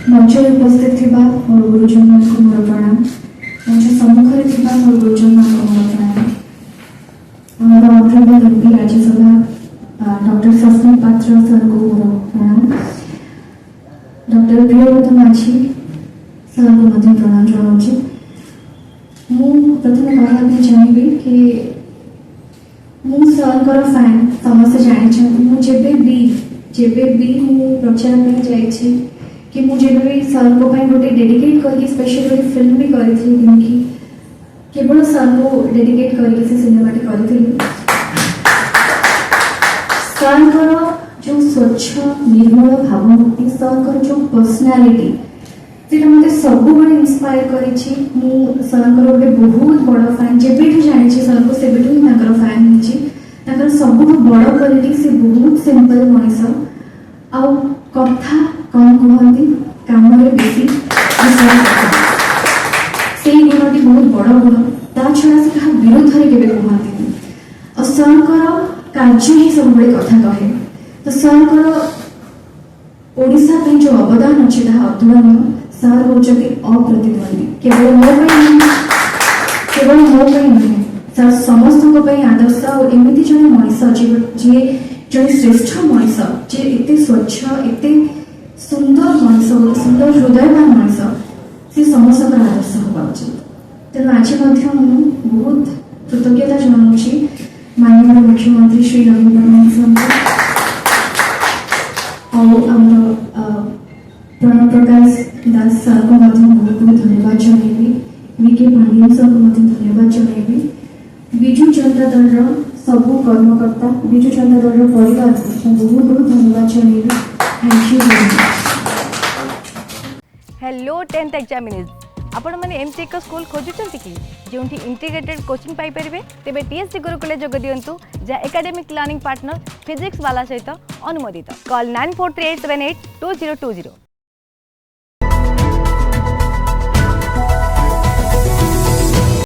मंच उपस्थित थिबा मोर गुरुजन को मोर प्रणाम। मंच सम्मुखरे थिबा मोर गुरुजन को मोर प्रणाम। आमर honourable MP Rajya Sabha doctor Sasmit पात्र सर को मोर प्रणाम। डॉक्टर प्रियव्रत माझी सर को मध्य प्रणाम जनाऊँ। मु प्रथम कहवाक चाहिए कि मु सर फैन समस्त जानते मुझे भी मु प्रचार में जाइए कि मुझे भी सर को गोटे डेडिकेट करके स्पेशल गोटे फिल्म भी करी कि केवल सर को डेडिकेट करके से सिनेमाटी करी। सर जो स्वच्छ निर्मल भावमूर्ति सर जो पर्सनालीटी से मत सब इंस्पायर करी। सर गोटे बहुत बड़ फैन जब जानी सर को से फैन होती सब बड़ क्वालिटी से बहुत सिंपल मनीष आउ कथा कम कहती कम बेसी से गुणटी बहुत बड़ गुण ता छड़ा से क्या विरोध में केवे कहती और सर कार्य ही सब कथा कहे। तो सर ओडिशा जो अवदान अच्छे अतुलनीय। सर होती अप्रतिद्वंदी केवल मो नुहे सर समस्त आदर्श और एमती जन मनीष जी जन श्रेष्ठ मनीष जी एत स्वच्छ एत सुंदर मनीष सुंदर हृदयवान मनीष से समस्त आदर्श होगा उचित। तेणु आज बहुत कृतज्ञता जनाऊँ माननीय मुख्यमंत्री श्री नवीन पट्टनायक प्रणव प्रकाश दास सर को बहुत बहुत धन्यवाद जनइबी। वीके पांडियन सर को धन्यवाद जनइबी। विजु जनता दल सबू कर्मकर्ता विजु जनता दल परिवार को बहुत बहुत धन्यवाद जनइबी। Thank you very much. Hello 10th examinees आपण मैंने एमती एक स्कूल खोजुंट कि जो इंटीग्रेटेड कोचिंग पाइपर तेज टीएससी गुरुकुल जोग दिंतु जहाँ एकेडमिक लर्निंग पार्टनर फिजिक्स वाला सहित अनुमोदित। कॉल 9438782020।